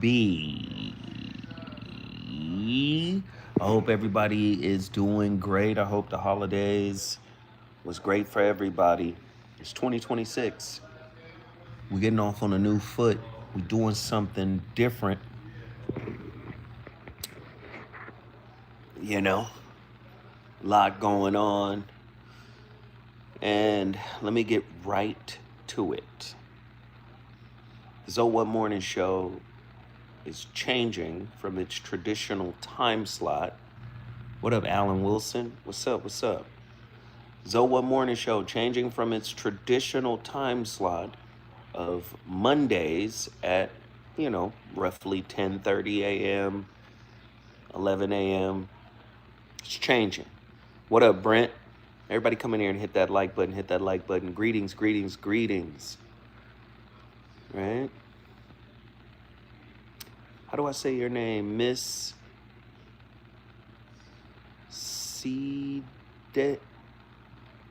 B. I hope everybody is doing great. I hope the holidays was great for everybody. It's 2026. We're getting off on a new foot. We're doing something different, you know. A lot going on. And let me get right to it. The So What Morning Show is changing from its traditional time slot. What up, Alan Wilson? What's up? What's up? Zoa Morning Show changing from its traditional time slot of Mondays at, roughly 10:30 a.m., 11 a.m. It's changing. What up, Brent? Everybody come in here and hit that like button, hit that like button. Greetings, greetings, greetings. Right? How do I say your name? Miss C.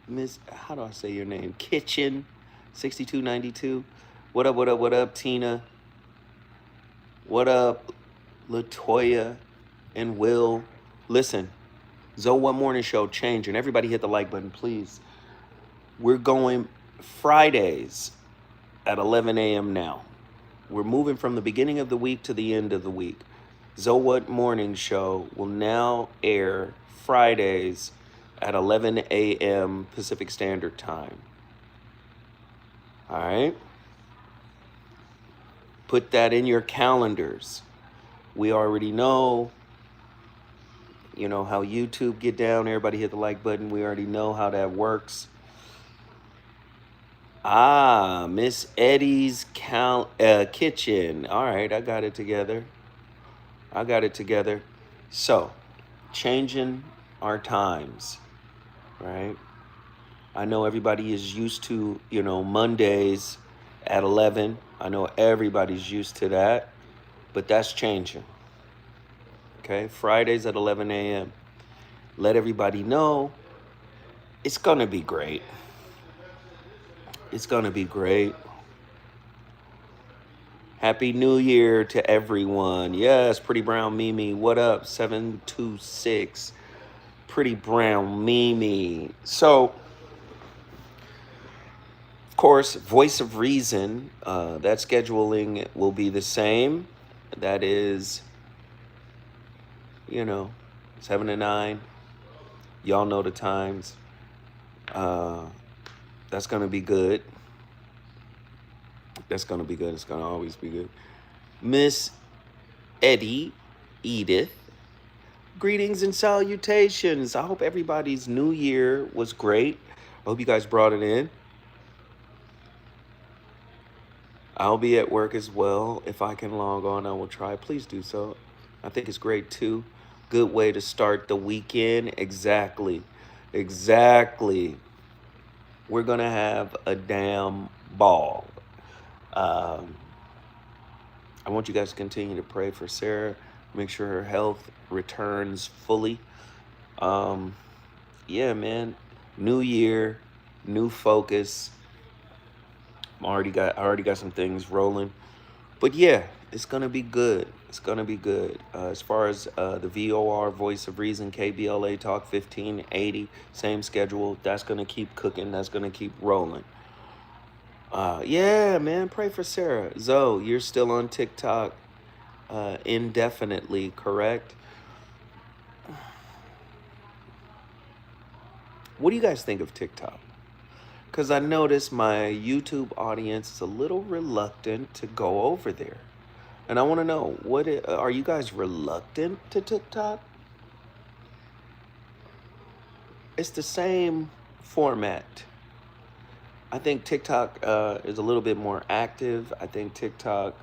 Miss, how do I say your name? Kitchen 6292. What up, what up, what up, Tina? What up, Latoya and Will? Listen, Zoe Morning Show changing. Everybody hit the like button, please. We're going Fridays at 11 a.m. now. We're moving from the beginning of the week to the end of the week. Zoe Morning Show will now air Fridays at 11 a.m. Pacific Standard Time. All right? Put that in your calendars. We already know, how YouTube get down. Everybody hit the like button. We already know how that works. Miss Eddie's kitchen. All right, I got it together. So, changing our times, right? I know everybody is used to, Mondays at 11. I know everybody's used to that, but that's changing. Okay, Fridays at 11 a.m. Let everybody know it's going to be great. It's going to be great. Happy New Year to everyone. Yes, Pretty Brown Mimi. What up? 726. Pretty Brown Mimi. So, of course, Voice of Reason, that scheduling will be the same. That is, 7 to 9. Y'all know the times. That's going to be good. That's going to be good. It's going to always be good. Miss Edith, greetings and salutations. I hope everybody's new year was great. I hope you guys brought it in. I'll be at work as well. If I can log on, I will try. Please do so. I think it's great too. Good way to start the weekend. Exactly. We're going to have a damn ball. I want you guys to continue to pray for Sarah. Make sure her health returns fully. Yeah, man. New year, new focus. I already got some things rolling. But yeah, it's going to be good. As far as the VOR, Voice of Reason, KBLA Talk 1580, same schedule. That's going to keep cooking. That's going to keep rolling. Yeah, man, pray for Sarah. Zoe, you're still on TikTok indefinitely, correct? What do you guys think of TikTok? Because I noticed my YouTube audience is a little reluctant to go over there. And I want to know, are you guys reluctant to TikTok? It's the same format. I think TikTok is a little bit more active. I think TikTok,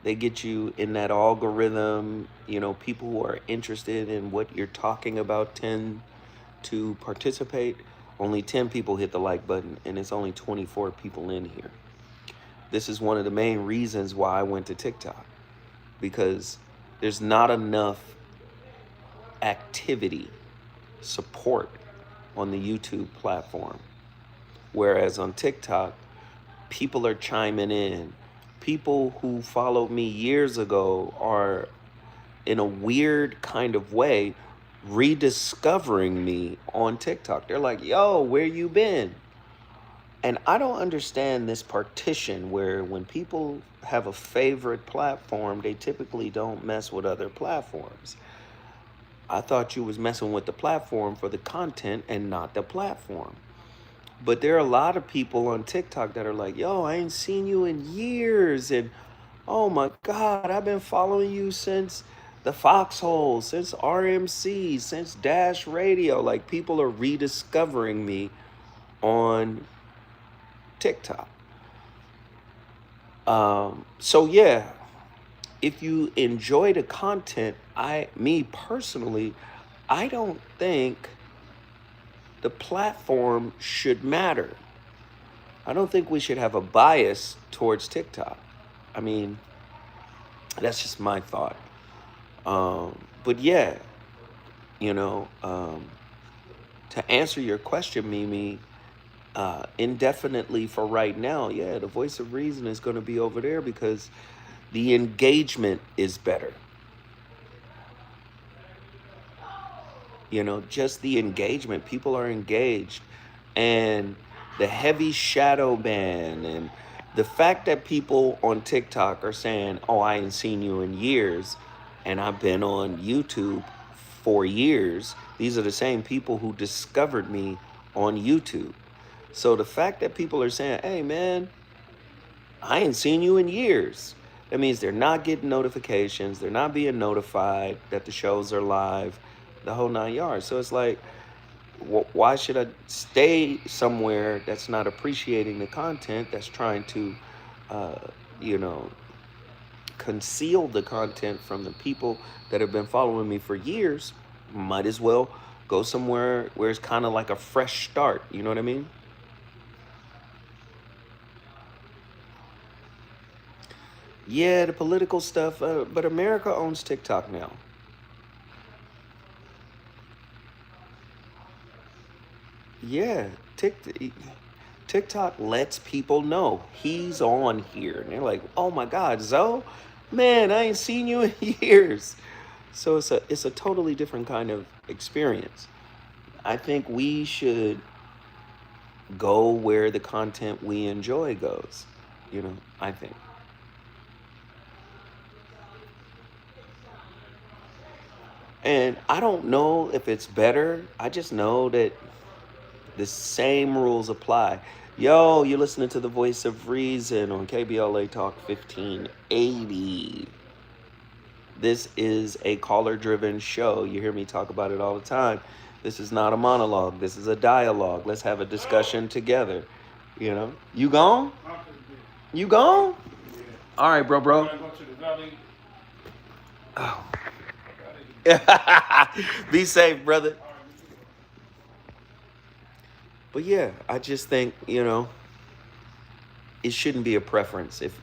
they get you in that algorithm. People who are interested in what you're talking about tend to participate. Only 10 people hit the like button, and it's only 24 people in here. This is one of the main reasons why I went to TikTok, because there's not enough activity, support on the YouTube platform. Whereas on TikTok, people are chiming in. people who followed me years ago are, in a weird kind of way, rediscovering me on TikTok. They're like, yo, where you been? And I don't understand this partition where when people have a favorite platform, they typically don't mess with other platforms. I thought you was messing with the platform for the content and not the platform. But there are a lot of people on TikTok that are like, yo, I ain't seen you in years. And oh my God, I've been following you since the Foxhole, since RMC, since Dash Radio. Like, people are rediscovering me on TikTok. So yeah, if you enjoy the content, me personally, I don't think the platform should matter. I don't think we should have a bias towards TikTok. I mean, that's just my thought. But yeah, you know, to answer your question, Mimi, indefinitely for right now, yeah, the voice of reason is going to be over there because the engagement is better. You know, just the engagement. People are engaged. And the heavy shadow ban and the fact that people on TikTok are saying, oh, I ain't seen you in years, and I've been on YouTube for years. These are the same people who discovered me on YouTube. So the fact that people are saying, hey, man, I ain't seen you in years, that means they're not getting notifications. They're not being notified that the shows are live, the whole 9 yards. So it's like, why should I stay somewhere that's not appreciating the content, that's trying to, uh, you know, conceal the content from the people that have been following me for years? Might as well go somewhere where it's kind of like a fresh start. You know what I mean? Yeah, the political stuff, but America owns TikTok now. Yeah, TikTok lets people know he's on here. And they're like, oh my God, Zoe, man, I ain't seen you in years. So it's a totally different kind of experience. I think we should go where the content we enjoy goes. You know, I think. And I don't know if it's better. I just know that the same rules apply. Yo, you're listening to the voice of reason on KBLA Talk 1580. This is a caller driven show. You hear me talk about it all the time. This is not a monologue. This is a dialogue. Let's have a discussion together. You know, you gone? You gone? All right, bro. Oh. Be safe, brother. But yeah, I just think, you know, it shouldn't be a preference. If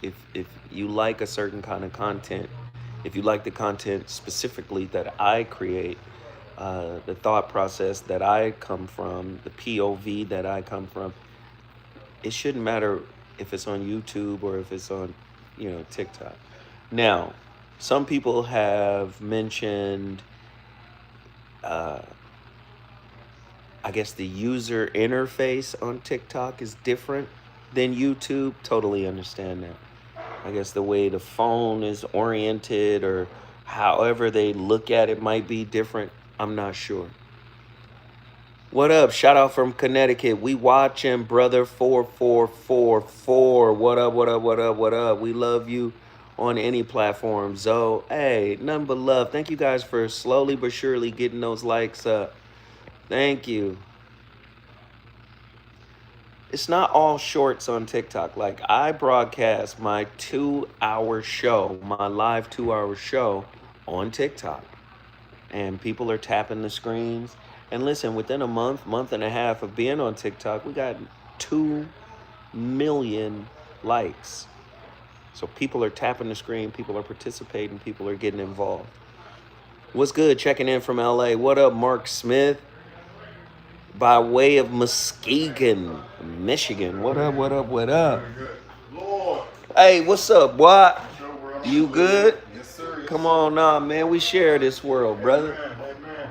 you like a certain kind of content, if you like the content specifically that I create, the thought process that I come from, the POV that I come from, it shouldn't matter if it's on YouTube or if it's on, you know, TikTok. Now, some people have mentioned, I guess the user interface on TikTok is different than YouTube. Totally understand that. I guess the way the phone is oriented or however they look at it might be different. I'm not sure. What up? Shout out from Connecticut. We watching, brother 4444. What up, what up, what up, what up? We love you on any platform. Zoe, hey, nothing but love. Thank you guys for slowly but surely getting those likes up. Thank you. It's not all shorts on TikTok. Like, I broadcast my 2 hour show, my live 2 hour show on TikTok. And people are tapping the screens. And listen, within a month and a half of being on TikTok, we got 2 million likes. So people are tapping the screen, people are participating, people are getting involved. What's good? Checking in from LA. What up, Mark Smith? By way of Muskegon, Michigan. What up, what up, what up? Hey, what's up, boy? Sure, world. You good? Yes, sir. Yes, Come sir. on now, man. We share this world, brother. Amen. Amen.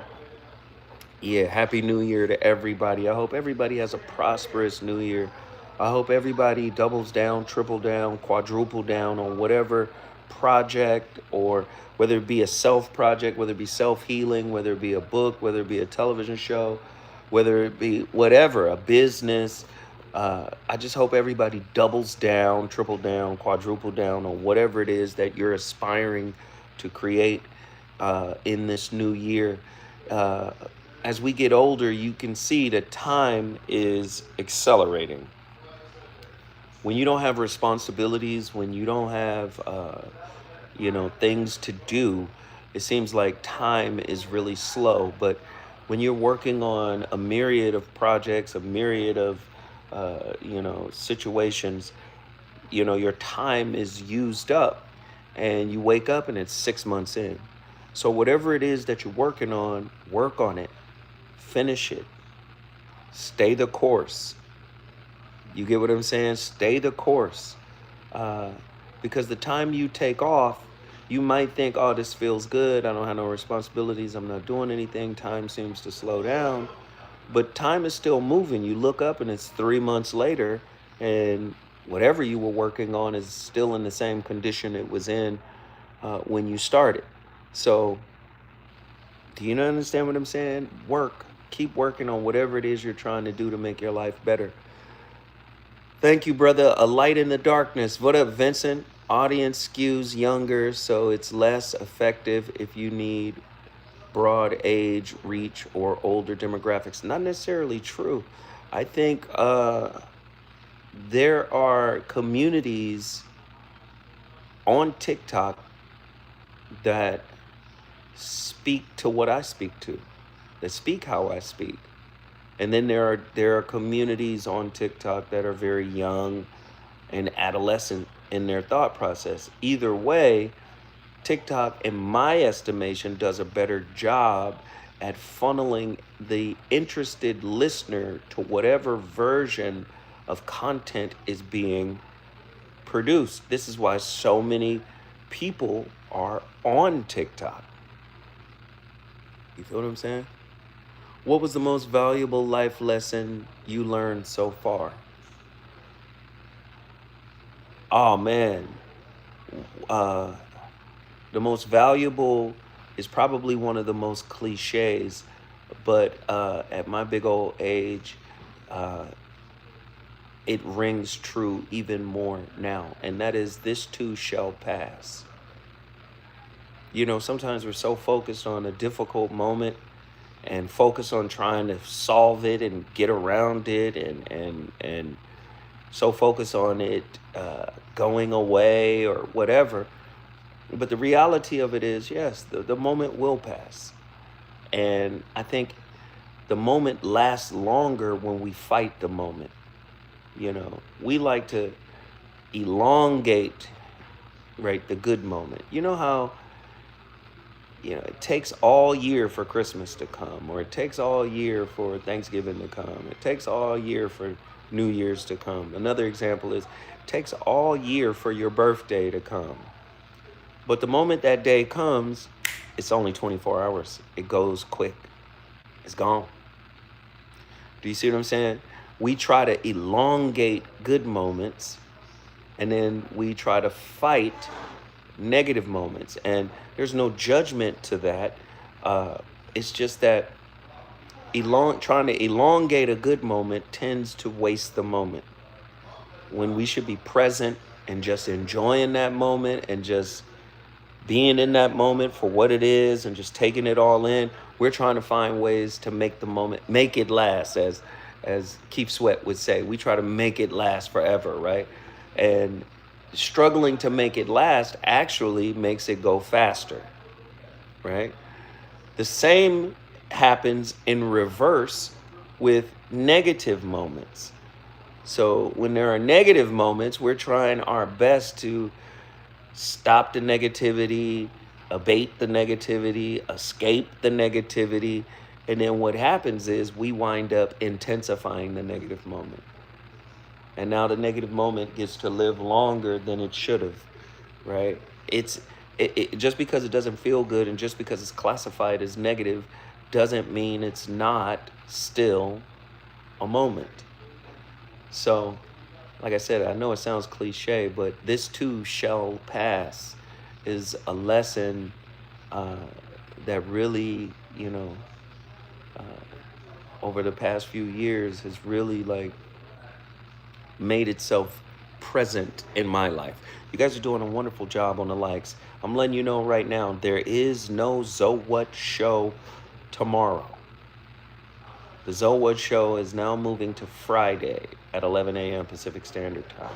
Yeah, happy new year to everybody. I hope everybody has a prosperous new year. I hope everybody doubles down, triple down, quadruple down on whatever project, or whether it be a self project, whether it be self healing, whether it be a book, whether it be a television show, whether it be whatever, a business. I just hope everybody doubles down, triple down, quadruple down on whatever it is that you're aspiring to create in this new year. Uh, as we get older, you can see that time is accelerating. When you don't have responsibilities, when you don't have, things to do, it seems like time is really slow. But when you're working on a myriad of projects, a myriad of, situations, your time is used up, and you wake up and it's 6 months in. So whatever it is that you're working on, work on it, finish it, stay the course. You get what I'm saying? Stay the course. Uh, because the time you take off, you might think, oh, this feels good. I don't have no responsibilities. I'm not doing anything. Time seems to slow down. But time is still moving. You look up and it's 3 months later, and whatever you were working on is still in the same condition it was in when you started. So, do you understand what I'm saying? Work. Keep working on whatever it is you're trying to do to make your life better. Thank you, brother. A light in the darkness. What up, Vincent? Audience skews younger, so it's less effective if you need broad age, reach, or older demographics. Not necessarily true. I think there are communities on TikTok that speak to what I speak to, that speak how I speak. And then there are communities on TikTok that are very young and adolescent in their thought process. Either way, TikTok, in my estimation, does a better job at funneling the interested listener to whatever version of content is being produced. This is why so many people are on TikTok. You feel what I'm saying? What was the most valuable life lesson you learned so far? Oh man, uh, the most valuable is probably one of the most cliches, but at my big old age, uh, it rings true even more now, and that is, this too shall pass. Sometimes we're so focused on a difficult moment and focus on trying to solve it and get around it, and so focused on it going away or whatever. But the reality of it is, yes, the moment will pass. And I think the moment lasts longer when we fight the moment. We like to elongate, right, the good moment. You know how, it takes all year for Christmas to come, or it takes all year for Thanksgiving to come. It takes all year for New Year's to come. Another example is, it takes all year for your birthday to come. But the moment that day comes, it's only 24 hours. It goes quick. It's gone. Do you see what I'm saying? We try to elongate good moments, and then we try to fight negative moments. And there's no judgment to that. It's just that trying to elongate a good moment tends to waste the moment, when we should be present and just enjoying that moment and just being in that moment for what it is and just taking it all in. We're trying to find ways to make the moment, make it last, as Keith Sweat would say. We try to make it last forever, right? And struggling to make it last actually makes it go faster, right? The same happens in reverse with negative moments. So when there are negative moments, we're trying our best to stop the negativity, abate the negativity, escape the negativity. And then what happens is we wind up intensifying the negative moment. And now the negative moment gets to live longer than it should have, right? It's just because it doesn't feel good and just because it's classified as negative doesn't mean it's not still a moment. So, like I said, I know it sounds cliche, but this too shall pass is a lesson uh, that really, uh, over the past few years has really like made itself present in my life. You guys are doing a wonderful job on the likes. I'm letting you know right now, there is no What show tomorrow. The What show is now moving to Friday at 11 a.m. Pacific Standard Time.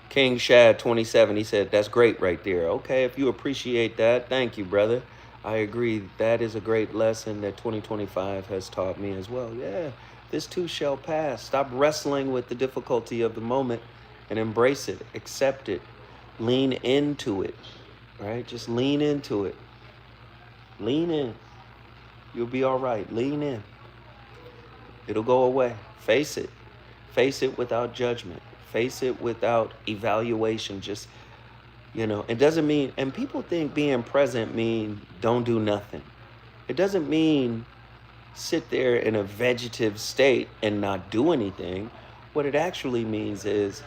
King Shad 27, he said, that's great right there. Okay, if you appreciate that, thank you, brother. I agree. That is a great lesson that 2025 has taught me as well. Yeah, this too shall pass. Stop wrestling with the difficulty of the moment and embrace it, accept it, lean into it, right? Just lean into it. Lean in. You'll be all right. Lean in. It'll go away. Face it. Face it without judgment. Face it without evaluation. Just, it doesn't mean, and people think being present mean don't do nothing. It doesn't mean sit there in a vegetative state and not do anything. What it actually means is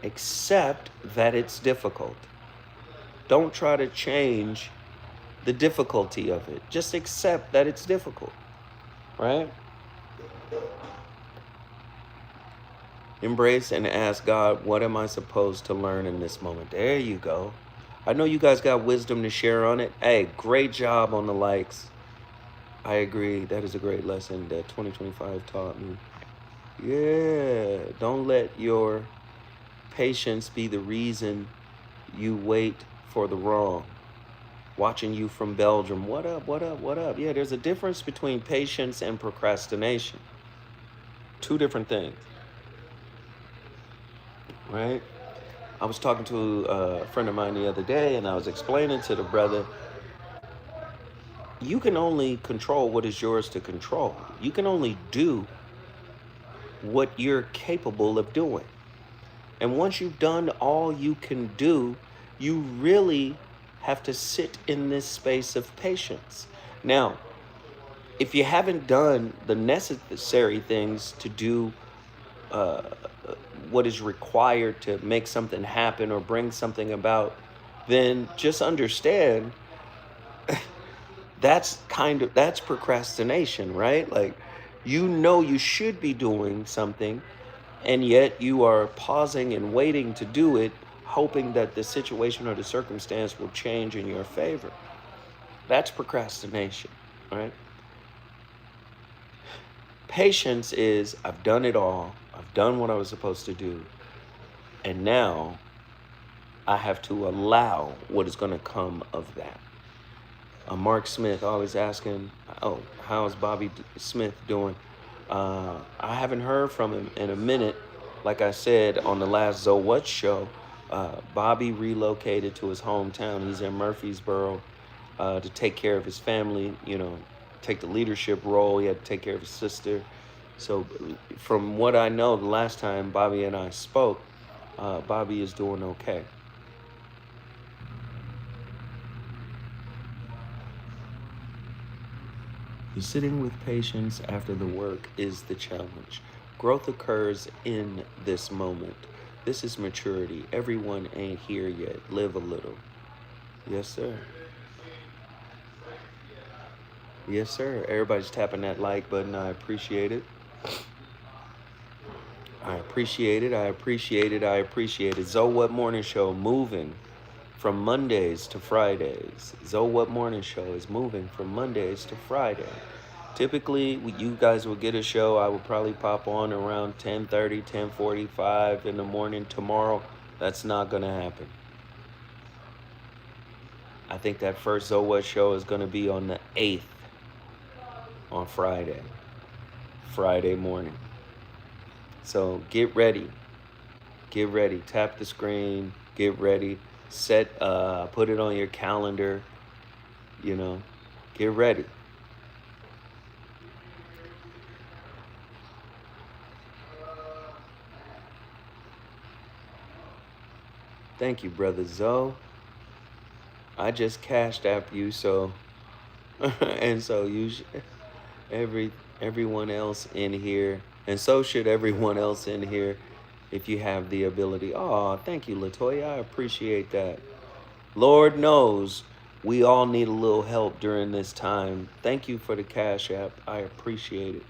accept that it's difficult. Don't try to change the difficulty of it. Just accept that it's difficult, right? Embrace and ask God, what am I supposed to learn in this moment? There you go. I know you guys got wisdom to share on it. Hey, great job on the likes. I agree. That is a great lesson that 2025 taught me. Yeah, don't let your patience be the reason you wait for the wrong. Watching you from Belgium. What up, what up, what up? Yeah, there's a difference between patience and procrastination. Two different things. Right? I was talking to a friend of mine the other day, and I was explaining to the brother, you can only control what is yours to control. You can only do what you're capable of doing. And once you've done all you can do, you really have to sit in this space of patience. Now, if you haven't done the necessary things to do uh, what is required to make something happen or bring something about, then just understand that's procrastination, right? Like, you should be doing something, and yet you are pausing and waiting to do it, hoping that the situation or the circumstance will change in your favor. That's procrastination, right? Patience is, I've done it all. I've done what I was supposed to do. And now I have to allow what is going to come of that. Mark Smith always asking, oh, how's Bobby Smith doing? I haven't heard from him in a minute. Like I said on the last What show, Bobby relocated to his hometown. He's in Murfreesboro to take care of his family, take the leadership role. He had to take care of his sister. So from what I know, the last time Bobby and I spoke, Bobby is doing okay. Sitting with patience after the work is the challenge. Growth occurs in this moment. This is maturity. Everyone ain't here yet. Live a little. Yes, sir. Yes, sir. Everybody's tapping that like button. I appreciate it. I appreciate it. I appreciate it. I appreciate it. What Morning Show moving from Mondays to Fridays. What Morning Show is moving from Mondays to Friday. Typically, you guys will get a show. I will probably pop on around 10:30, 10:45 in the morning tomorrow. That's not going to happen. I think that first What show is going to be on the 8th, on Friday morning. So get ready. Get ready. Tap the screen. Get ready. Put it on your calendar. Get ready. Thank you, brother Zoe. I just cashed app you, so and so every everyone else in here, and so should everyone else in here, if you have the ability. Oh, thank you, Latoya. I appreciate that. Lord knows we all need a little help during this time. Thank you for the cash app. I appreciate it.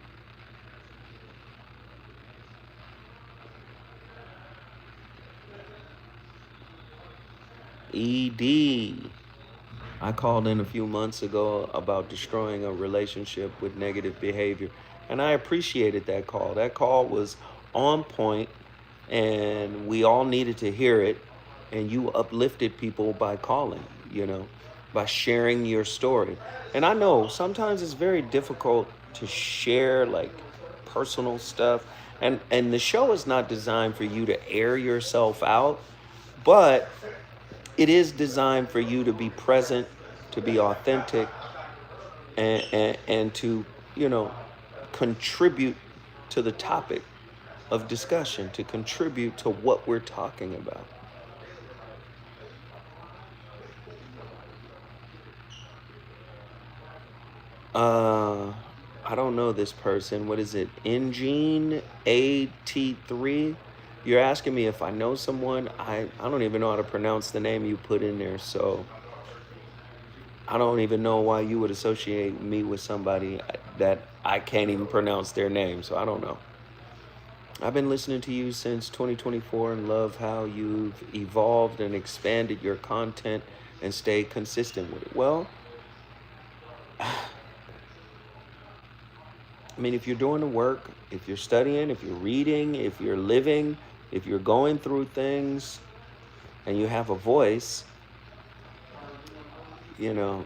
ED. I called in a few months ago about destroying a relationship with negative behavior, and I appreciated that call. That call was on point, and we all needed to hear it. And you uplifted people by calling, by sharing your story. And I know sometimes it's very difficult to share like personal stuff, and the show is not designed for you to air yourself out, but it is designed for you to be present, to be authentic, and to, you know, contribute to the topic of discussion, to contribute to what we're talking about. Uh, I don't know this person. What is it? Engine AT3. You're asking me if I know someone. I don't even know how to pronounce the name you put in there. So I don't even know why you would associate me with somebody that I can't even pronounce their name. So I don't know. I've been listening to you since 2024 and love how you've evolved and expanded your content and stay consistent with it. Well, I mean, if you're doing the work, if you're studying, if you're reading, if you're living, if you're going through things and you have a voice, you know,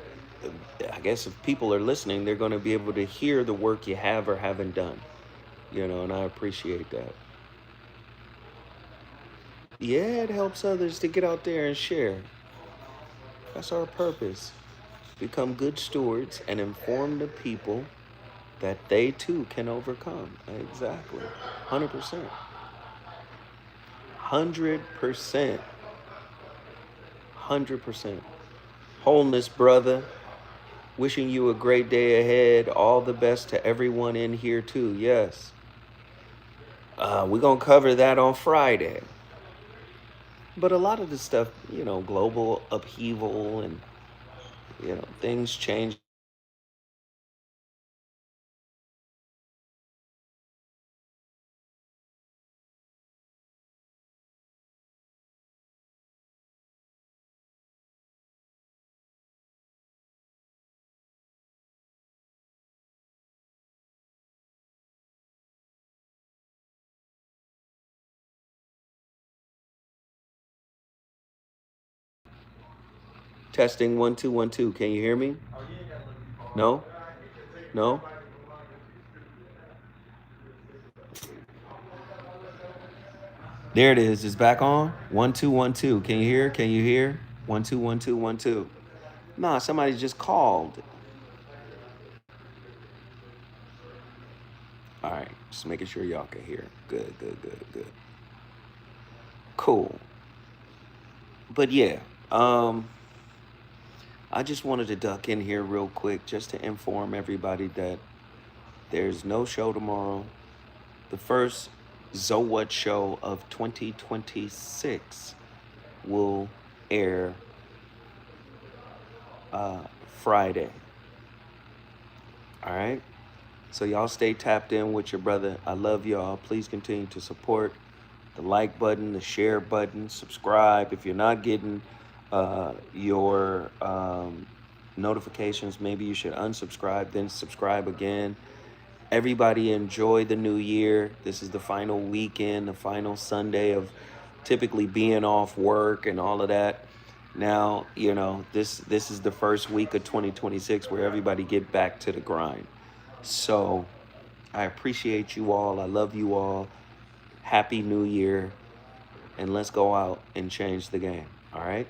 I guess if people are listening, they're going to be able to hear the work you have or haven't done, and I appreciate that. Yeah, it helps others to get out there and share. That's our purpose. Become good stewards and inform the people that they too can overcome. Exactly. 100%. 100%. 100%. Wholeness, brother. Wishing you a great day ahead. All the best to everyone in here too. Yes. We're going to cover that on Friday. But a lot of the stuff, global upheaval and, things change. Testing 1 2 1 2. Can you hear me? No? No? There it is. It's back on. 1 2 1 2. Can you hear? Can you hear? 1 2 1 2 1 2. Nah, somebody just called. All right, just making sure y'all can hear. Good, good, good, good. Cool. But yeah, I just wanted to duck in here real quick just to inform everybody that there's no show tomorrow. The first Zowat show of 2026 will air Friday. All right. So y'all stay tapped in with your brother. I love y'all. Please continue to support the like button, the share button, subscribe. If you're not getting your notifications, maybe you should unsubscribe, then subscribe again. Everybody enjoy the new year. This is the final weekend, the final Sunday of typically being off work and all of that. Now, this is the first week of 2026 where everybody get back to the grind. So I appreciate you all. I love you all. Happy New Year. And let's go out and change the game. All right?